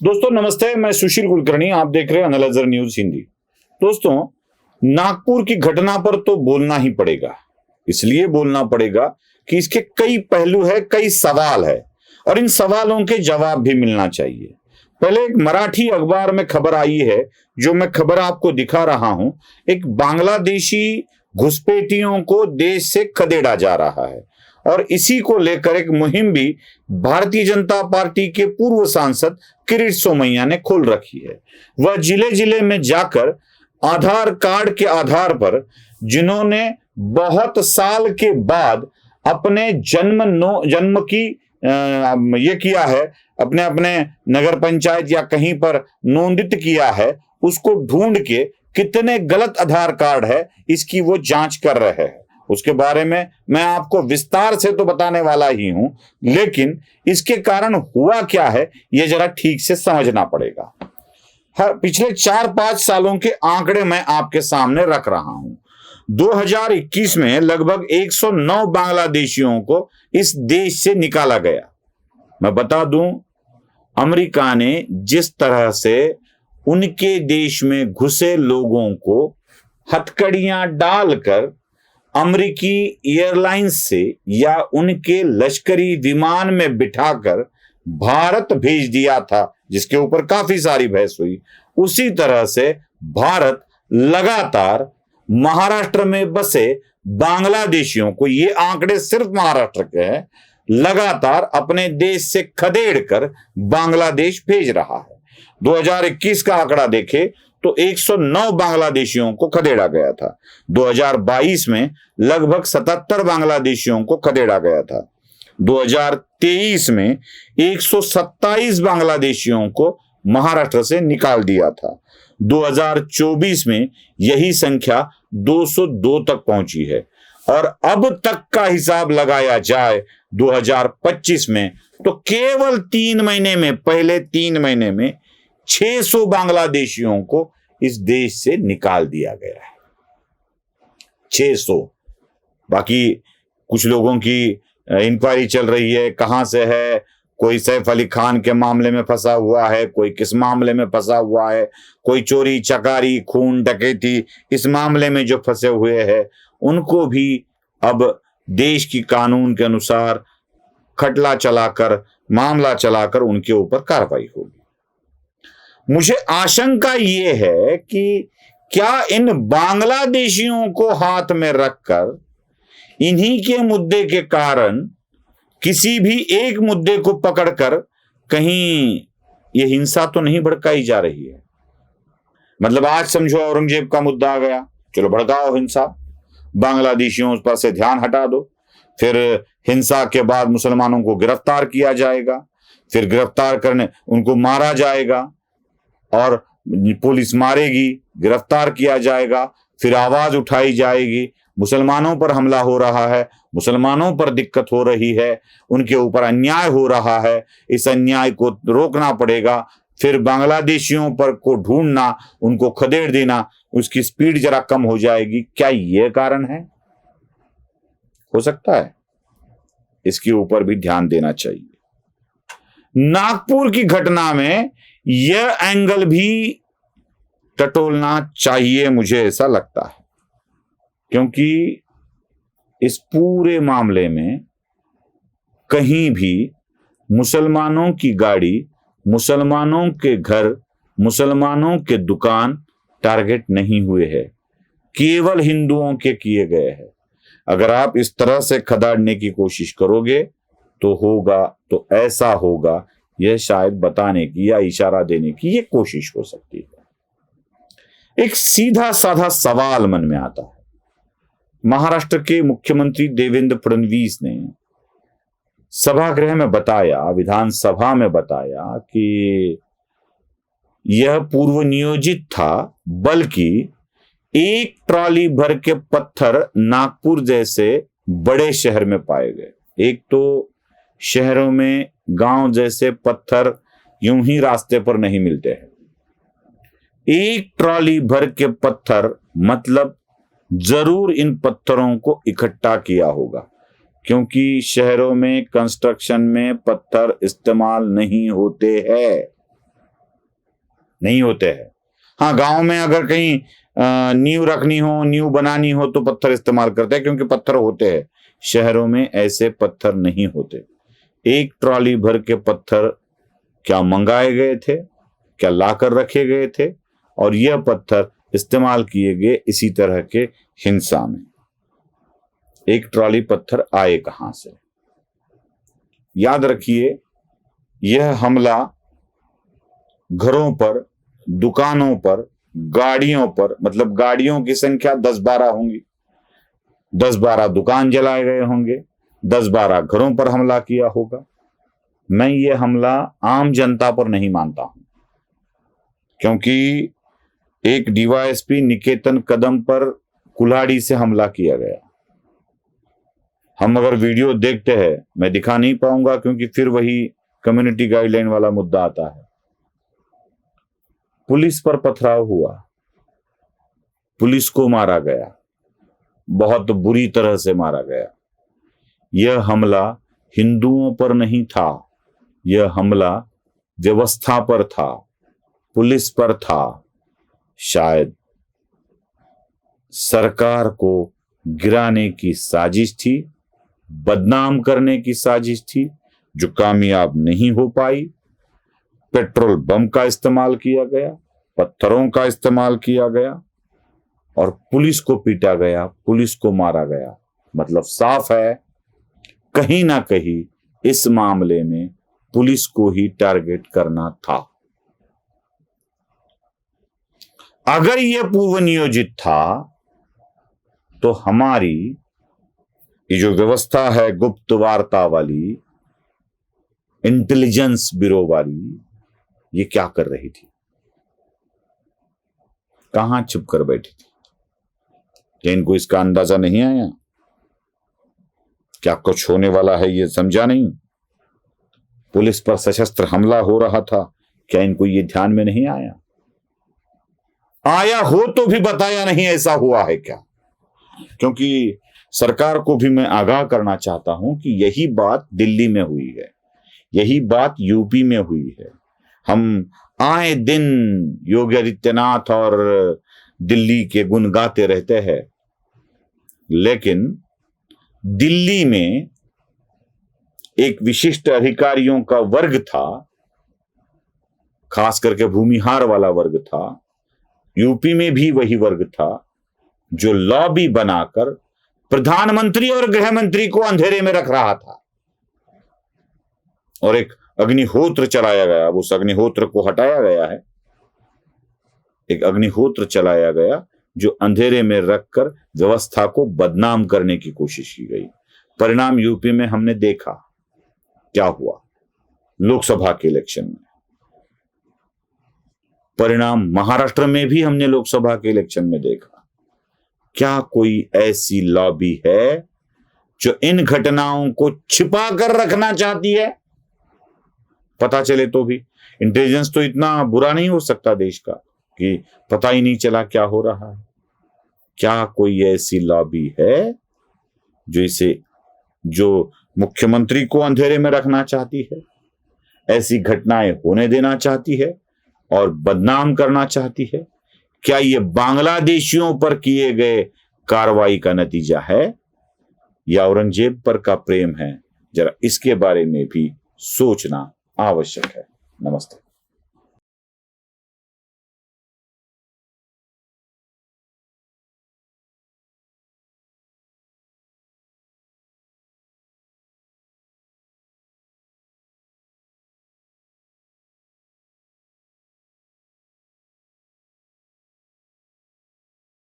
दोस्तों नमस्ते, मैं सुशील कुलकर्णी। आप देख रहे हैं एनालाइजर न्यूज हिंदी। दोस्तों, नागपुर की घटना पर तो बोलना ही पड़ेगा। इसलिए बोलना पड़ेगा कि इसके कई पहलू है, कई सवाल है और इन सवालों के जवाब भी मिलना चाहिए। पहले एक मराठी अखबार में खबर आई है, जो मैं खबर आपको दिखा रहा हूं। एक बांग्लादेशी घुसपैठियों को देश से खदेड़ा जा रहा है और इसी को लेकर एक मुहिम भी भारतीय जनता पार्टी के पूर्व सांसद किरीट सोमैया ने खोल रखी है। वह जिले जिले में जाकर आधार कार्ड के आधार पर जिन्होंने बहुत साल के बाद अपने जन्म की ये किया है, अपने अपने नगर पंचायत या कहीं पर नोंदित किया है, उसको ढूंढ के कितने गलत आधार कार्ड है इसकी वो जांच कर रहे हैं। उसके बारे में मैं आपको विस्तार से तो बताने वाला ही हूं, लेकिन इसके कारण हुआ क्या है यह जरा ठीक से समझना पड़ेगा। पिछले 4-5 सालों के आंकड़े मैं आपके सामने रख रहा हूं। 2021 में लगभग 109 बांग्लादेशियों को इस देश से निकाला गया। मैं बता दूं, अमेरिका ने जिस तरह से उनके देश में घुसे लोगों को हथकड़ियां डालकर अमेरिकी एयरलाइंस से या उनके लश्करी विमान में बिठाकर भारत भेज दिया था, जिसके ऊपर काफी सारी बहस हुई, उसी तरह से भारत लगातार महाराष्ट्र में बसे बांग्लादेशियों को, ये आंकड़े सिर्फ महाराष्ट्र के हैं, लगातार अपने देश से खदेड़ कर बांग्लादेश भेज रहा है। 2021 का आंकड़ा देखें तो 109 बांग्लादेशियों को खदेड़ा गया था। 2022 में लगभग 77 बांग्लादेशियों को खदेड़ा गया था। 2023 में 127 बांग्लादेशियों को महाराष्ट्र से निकाल दिया था। 2024 में यही संख्या 202 तक पहुंची है और अब तक का हिसाब लगाया जाए 2025 में तो केवल 3 महीने में, पहले 3 महीने में 600 बांग्लादेशियों को इस देश से निकाल दिया गया है। 600। बाकी कुछ लोगों की इंक्वायरी चल रही है, कहां से है, कोई सैफ अली खान के मामले में फंसा हुआ है, कोई किस मामले में फंसा हुआ है, कोई चोरी चकारी खून डकैती इस मामले में जो फंसे हुए हैं उनको भी अब देश की कानून के अनुसार खटला चलाकर, मामला चलाकर उनके ऊपर कार्रवाई होगी। मुझे आशंका ये है कि क्या इन बांग्लादेशियों को हाथ में रखकर इन्हीं के मुद्दे के कारण किसी भी एक मुद्दे को पकड़कर कहीं ये हिंसा तो नहीं भड़काई जा रही है। मतलब आज समझो औरंगजेब का मुद्दा आ गया, चलो भड़काओ हिंसा, बांग्लादेशियों पर से ध्यान हटा दो, फिर हिंसा के बाद मुसलमानों को गिरफ्तार किया जाएगा, फिर गिरफ्तार करने उनको मारा जाएगा और पुलिस मारेगी, गिरफ्तार किया जाएगा, फिर आवाज उठाई जाएगी, मुसलमानों पर हमला हो रहा है, मुसलमानों पर दिक्कत हो रही है, उनके ऊपर अन्याय हो रहा है, इस अन्याय को रोकना पड़ेगा, फिर बांग्लादेशियों पर को ढूंढना, उनको खदेड़ देना, उसकी स्पीड जरा कम हो जाएगी। क्या यह कारण है? हो सकता है, इसके ऊपर भी ध्यान देना चाहिए। नागपुर की घटना में यह एंगल भी टटोलना चाहिए, मुझे ऐसा लगता है, क्योंकि इस पूरे मामले में कहीं भी मुसलमानों की गाड़ी, मुसलमानों के घर, मुसलमानों के दुकान टारगेट नहीं हुए हैं, केवल हिंदुओं के किए गए हैं। अगर आप इस तरह से खदाड़ने की कोशिश करोगे तो होगा, तो ऐसा होगा, यह शायद बताने की या इशारा देने की यह कोशिश हो सकती है। एक सीधा साधा सवाल मन में आता है। महाराष्ट्र के मुख्यमंत्री देवेंद्र फडणवीस ने सभागृह में बताया, विधानसभा में बताया कि यह पूर्व नियोजित था, बल्कि एक ट्रॉली भर के पत्थर नागपुर जैसे बड़े शहर में पाए गए। एक तो शहरों में गांव जैसे पत्थर यूं ही रास्ते पर नहीं मिलते हैं। एक ट्रॉली भर के पत्थर मतलब जरूर इन पत्थरों को इकट्ठा किया होगा, क्योंकि शहरों में कंस्ट्रक्शन में पत्थर इस्तेमाल नहीं होते हैं। नहीं होते हैं। हाँ, गांव में अगर कहीं नींव रखनी हो, नींव बनानी हो तो पत्थर इस्तेमाल करते हैं क्योंकि पत्थर होते हैं। शहरों में ऐसे पत्थर नहीं होते। एक ट्रॉली भर के पत्थर क्या मंगाए गए थे, क्या लाकर रखे गए थे, और यह पत्थर इस्तेमाल किए गए इसी तरह के हिंसा में। एक ट्रॉली पत्थर आए कहां से? याद रखिए, यह हमला घरों पर, दुकानों पर, गाड़ियों पर, मतलब गाड़ियों की संख्या 10-12 होंगी, 10-12 दुकान जलाए गए होंगे, 10-12 घरों पर हमला किया होगा। मैं ये हमला आम जनता पर नहीं मानता हूं, क्योंकि एक डीवाईएसपी निकेतन कदम पर कुल्हाड़ी से हमला किया गया। हम अगर वीडियो देखते हैं, मैं दिखा नहीं पाऊंगा क्योंकि फिर वही कम्युनिटी गाइडलाइन वाला मुद्दा आता है। पुलिस पर पथराव हुआ, पुलिस को मारा गया, बहुत बुरी तरह से मारा गया। यह हमला हिंदुओं पर नहीं था, यह हमला व्यवस्था पर था, पुलिस पर था। शायद सरकार को गिराने की साजिश थी, बदनाम करने की साजिश थी, जो कामयाब नहीं हो पाई। पेट्रोल बम का इस्तेमाल किया गया, पत्थरों का इस्तेमाल किया गया और पुलिस को पीटा गया, पुलिस को मारा गया। मतलब साफ है, कहीं ना कहीं इस मामले में पुलिस को ही टारगेट करना था। अगर यह पूर्व नियोजित था तो हमारी ये जो व्यवस्था है, गुप्त वार्ता वाली, इंटेलिजेंस ब्यूरो वाली, ये क्या कर रही थी? कहां छुप कर बैठी थी? क्या इनको इसका अंदाजा नहीं आया? क्या कुछ होने वाला है ये समझा नहीं? पुलिस पर सशस्त्र हमला हो रहा था, क्या इनको ये ध्यान में नहीं आया? आया हो तो भी बताया नहीं ऐसा हुआ है क्या? क्योंकि सरकार को भी मैं आगाह करना चाहता हूं कि यही बात दिल्ली में हुई है, यही बात यूपी में हुई है। हम आए दिन योगी आदित्यनाथ और दिल्ली के गुण गाते रहते हैं, लेकिन दिल्ली में एक विशिष्ट अधिकारियों का वर्ग था, खास करके भूमिहार वाला वर्ग था। यूपी में भी वही वर्ग था जो लॉबी बनाकर प्रधानमंत्री और गृह मंत्री को अंधेरे में रख रहा था, और एक अग्निहोत्र चलाया गया। उस अग्निहोत्र को हटाया गया है, एक अग्निहोत्र चलाया गया जो अंधेरे में रखकर व्यवस्था को बदनाम करने की कोशिश की गई। परिणाम यूपी में हमने देखा क्या हुआ, लोकसभा के इलेक्शन में। परिणाम महाराष्ट्र में भी हमने लोकसभा के इलेक्शन में देखा। क्या कोई ऐसी लॉबी है जो इन घटनाओं को छिपा कर रखना चाहती है? पता चले तो भी। इंटेलिजेंस तो इतना बुरा नहीं हो सकता देश का कि पता ही नहीं चला क्या हो रहा है। क्या कोई ऐसी लॉबी है जो मुख्यमंत्री को अंधेरे में रखना चाहती है, ऐसी घटनाएं होने देना चाहती है और बदनाम करना चाहती है? क्या ये बांग्लादेशियों पर किए गए कार्रवाई का नतीजा है या औरंगजेब पर का प्रेम है? जरा इसके बारे में भी सोचना आवश्यक है। नमस्ते।